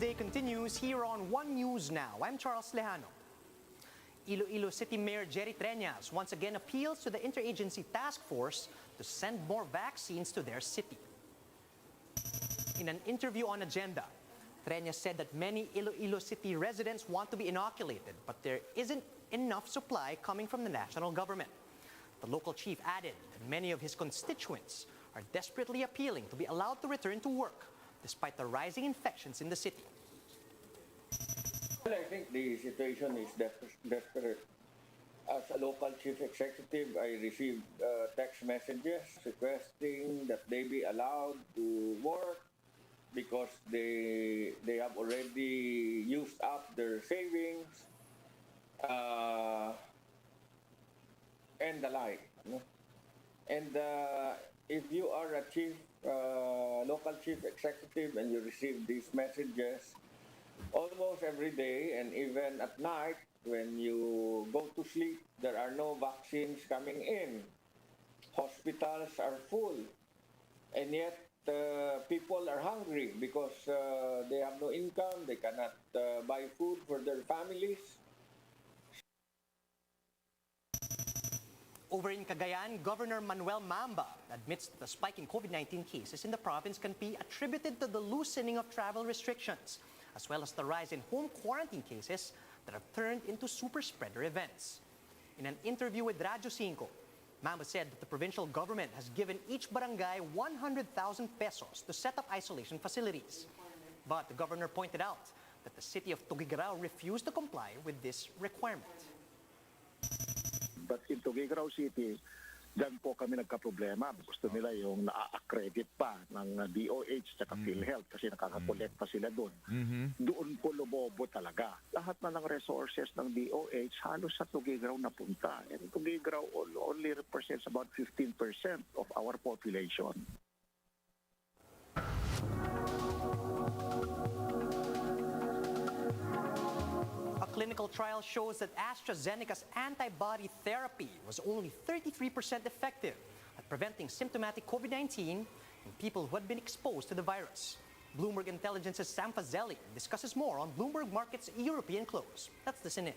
Day continues here on One News Now. I'm Charles Lejano. Iloilo City Mayor Jerry Treñas once again appeals to the interagency task force to send more vaccines to their city. In an interview on Agenda, Treñas said that many Iloilo City residents want to be inoculated, but there isn't enough supply coming from the national government. The local chief added that many of his constituents are desperately appealing to be allowed to return to work despite the rising infections in the city. Well, I think the situation is desperate. As a local chief executive, I received text messages requesting that they be allowed to work because they have already used up their savings and the like. And if you are a local chief executive and you receive these messages almost every day, and even at night when you go to sleep, there are no vaccines coming in. Hospitals are full, and yet people are hungry because they have no income, they cannot buy food for their families. Over in Cagayan, Governor Manuel Mamba admits that the spike in COVID-19 cases in the province can be attributed to the loosening of travel restrictions, as well as the rise in home quarantine cases that have turned into super spreader events. In an interview with Radyo 5, Mamba said that the provincial government has given each barangay 100,000 pesos to set up isolation facilities. But the governor pointed out that the city of Tuguegarao refused to comply with this requirement. But in Tuguegarao City, dyan po kami nagka-problema. Gusto nila yung na-accredit pa ng DOH at PhilHealth kasi nakakakolect pa sila doon. Doon po lumobo talaga. Lahat na ng resources ng DOH halos sa Tuguegarao napunta. And Tuguegarao only represents about 15% of our population. Clinical trial shows that AstraZeneca's antibody therapy was only 33% effective at preventing symptomatic COVID-19 in people who had been exposed to the virus. Bloomberg Intelligence's Sam Fazeli discusses more on Bloomberg Markets European Close. Let's listen in.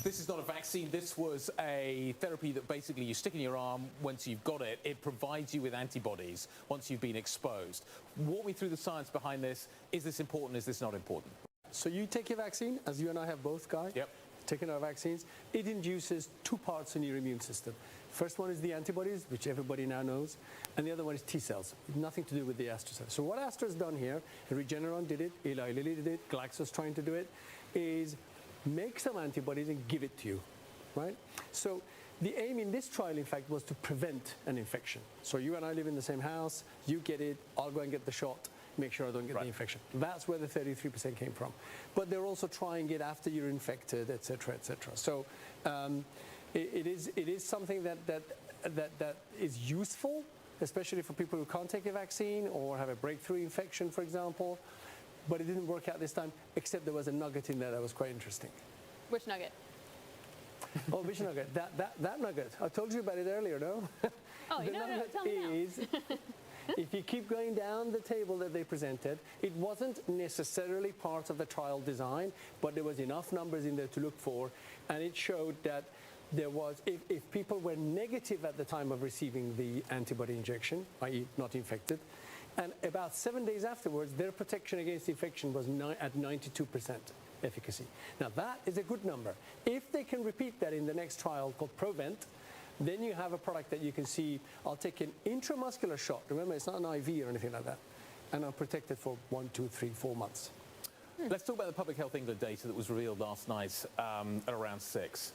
This is not a vaccine. This was a therapy that basically you stick in your arm. Once you've got it, it provides you with antibodies once you've been exposed. Walk me through the science behind this. Is this important? Is this not important? So you take your vaccine, as you and I have both, Guy. Yep. Taking our vaccines. It induces two parts in your immune system. First one is the antibodies, which everybody now knows, and the other one is T cells. Nothing to do with the Astra cells. So what Astra's done here, and Regeneron did it, Eli Lilly did it, Glaxo's trying to do it, is make some antibodies and give it to you, right? So the aim in this trial, in fact, was to prevent an infection. So you and I live in the same house, you get it, I'll go and get the shot. Make sure I don't get the infection. That's where the 33% came from. But they're also trying it after you're infected, et cetera, et cetera. So it is something that is useful, especially for people who can't take a vaccine or have a breakthrough infection, for example. But it didn't work out this time, except there was a nugget in there that was quite interesting. Which nugget? Oh, which nugget? That nugget. I told you about it earlier, no? Oh, no, tell me now. If you keep going down the table that they presented, it wasn't necessarily part of the trial design, but there was enough numbers in there to look for, and it showed that there was, if people were negative at the time of receiving the antibody injection, i.e. not infected, and about 7 days afterwards, their protection against infection was at 92% efficacy. Now that is a good number. If they can repeat that in the next trial called PROVENT, then you have a product that you can see, I'll take an intramuscular shot. Remember, it's not an IV or anything like that. And I'm protected for 1, 2, 3, 4 months. Let's talk about the Public Health England data that was revealed last night at around 6.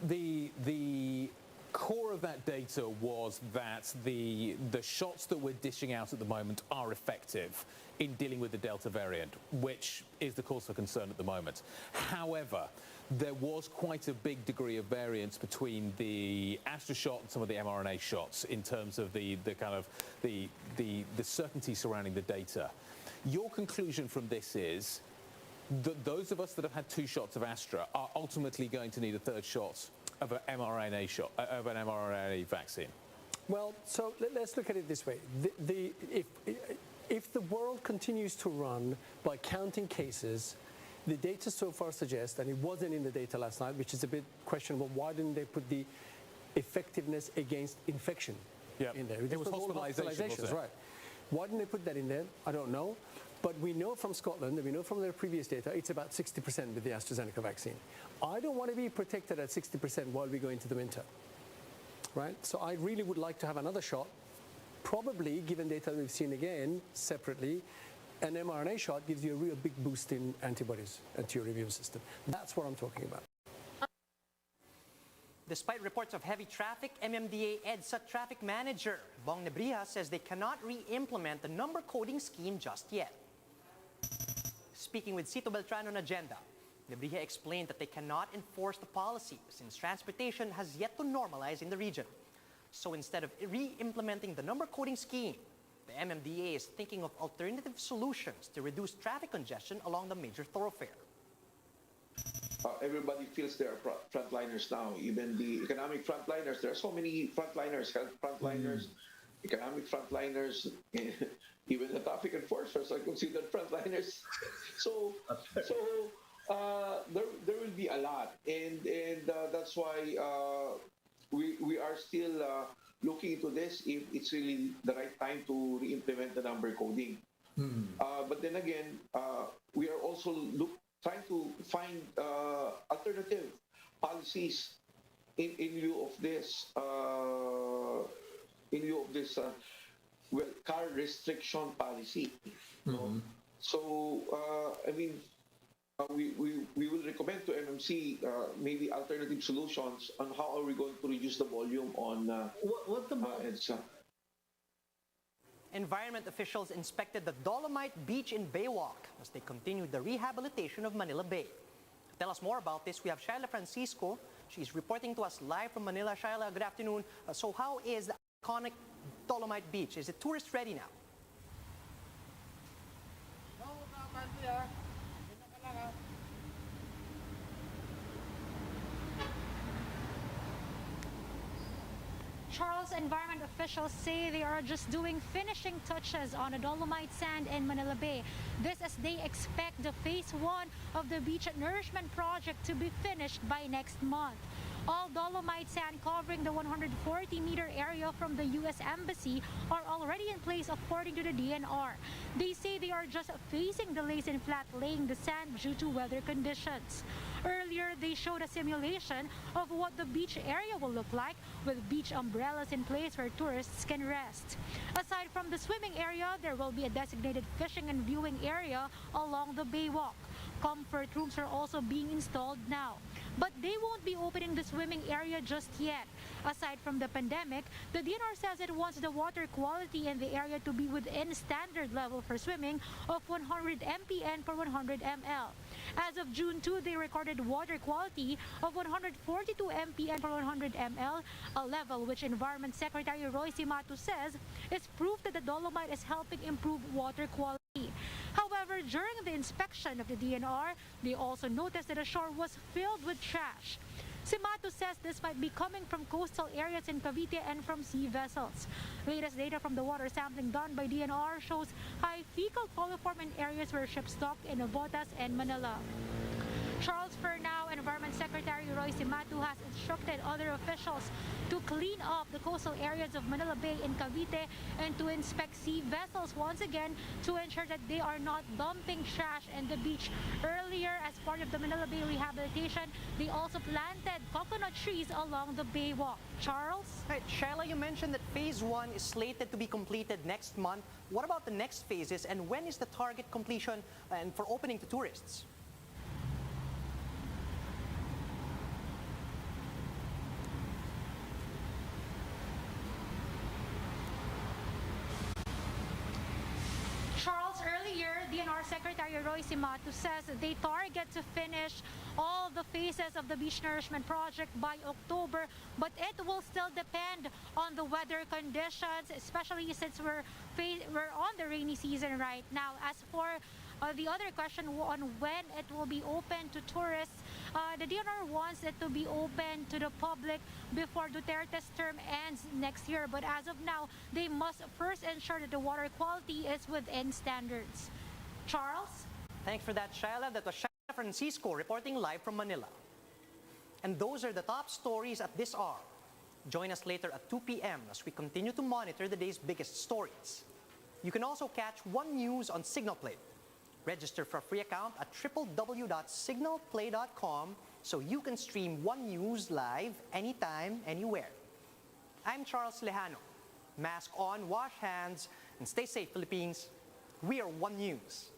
The core of that data was that the shots that we're dishing out at the moment are effective in dealing with the Delta variant, which is the cause for concern at the moment. However, there was quite a big degree of variance between the Astra shot and some of the mRNA shots in terms of the certainty surrounding the data. Your conclusion from this is that those of us that have had 2 shots of Astra are ultimately going to need a 3rd shot of an mRNA shot, of an mRNA vaccine. Well, so let's look at it this way. If the world continues to run by counting cases, the data so far suggests, and it wasn't in the data last night, which is a bit questionable, why didn't they put the effectiveness against infection in there? It was all hospitalizations, wasn't it? right. Why didn't they put that in there? I don't know. But we know from Scotland, and we know from their previous data, it's about 60% with the AstraZeneca vaccine. I don't want to be protected at 60% while we go into the winter, right? So I really would like to have another shot, probably, given data we've seen again separately. An mRNA shot gives you a real big boost in antibodies and to your immune system. That's what I'm talking about. Despite reports of heavy traffic, MMDA EDSA traffic manager Bong Nebrija says they cannot re-implement the number coding scheme just yet. Speaking with Cito Beltrán on Agenda, Nebrija explained that they cannot enforce the policy since transportation has yet to normalize in the region. So instead of re-implementing the number coding scheme, the MMDA is thinking of alternative solutions to reduce traffic congestion along the major thoroughfare. Everybody feels they are frontliners now. Even the economic frontliners, there are so many frontliners, health frontliners, economic frontliners, even the traffic enforcers are considered frontliners. So there will be a lot, and that's why we are still looking into this if it's really the right time to re-implement the number coding. But then again, we are also trying to find alternative policies in lieu of this car restriction policy. So I mean, we will recommend to MMC maybe alternative solutions on how are we going to reduce the volume on EDSA. Environment officials inspected the Dolomite Beach in Baywalk as they continued the rehabilitation of Manila Bay. To tell us more about this, we have Shaila Francisco. She's reporting to us live from Manila. Shaila, good afternoon. So how is the iconic Dolomite Beach? Is it tourist ready now? Charles, environment officials say they are just doing finishing touches on the Dolomite sand in Manila Bay. This as they expect the phase 1 of the beach nourishment project to be finished by next month. All Dolomite sand covering the 140-meter area from the U.S. Embassy are already in place according to the DNR. They say they are just facing delays in flat laying the sand due to weather conditions. Earlier, they showed a simulation of what the beach area will look like with beach umbrellas in place where tourists can rest. Aside from the swimming area, there will be a designated fishing and viewing area along the Baywalk. Comfort rooms are also being installed now. But they won't be opening the swimming area just yet. Aside from the pandemic, the DNR says it wants the water quality in the area to be within standard level for swimming of 100 mpn per 100 ml. As of June 2, they recorded water quality of 142 mpn per 100 ml, a level which Environment Secretary Roy Cimatu says is proof that the Dolomite is helping improve water quality. However, during the inspection of the DNR, they also noticed that the shore was filled with trash. Cimatu says this might be coming from coastal areas in Cavite and from sea vessels. Latest data from the water sampling done by DNR shows high fecal coliform in areas where ships dock in Navotas and Manila. Charles, for now, Environment Secretary Roy Cimatu has instructed other officials to clean up the coastal areas of Manila Bay in Cavite and to inspect sea vessels once again to ensure that they are not dumping trash in the beach. Earlier, as part of the Manila Bay rehabilitation, they also planted coconut trees along the Baywalk. Charles? Right, Shaila, you mentioned that phase 1 is slated to be completed next month. What about the next phases, and when is the target completion and for opening to tourists? Charles, earlier, DNR Secretary Roy Cimatu says they target to finish all the phases of the beach nourishment project by October, but it will still depend on the weather conditions, especially since we're on the rainy season right now. As for the other question on when it will be open to tourists, the DNR wants it to be open to the public before Duterte's term ends next year. But as of now, they must first ensure that the water quality is within standards. Charles? Thanks for that, Shaila. That was Shaila Francisco reporting live from Manila. And those are the top stories at this hour. Join us later at 2 p.m. as we continue to monitor the day's biggest stories. You can also catch One News on Signal Play. Register for a free account at www.signalplay.com so you can stream One News live anytime, anywhere. I'm Charles Lejano. Mask on, wash hands, and stay safe, Philippines. We are One News.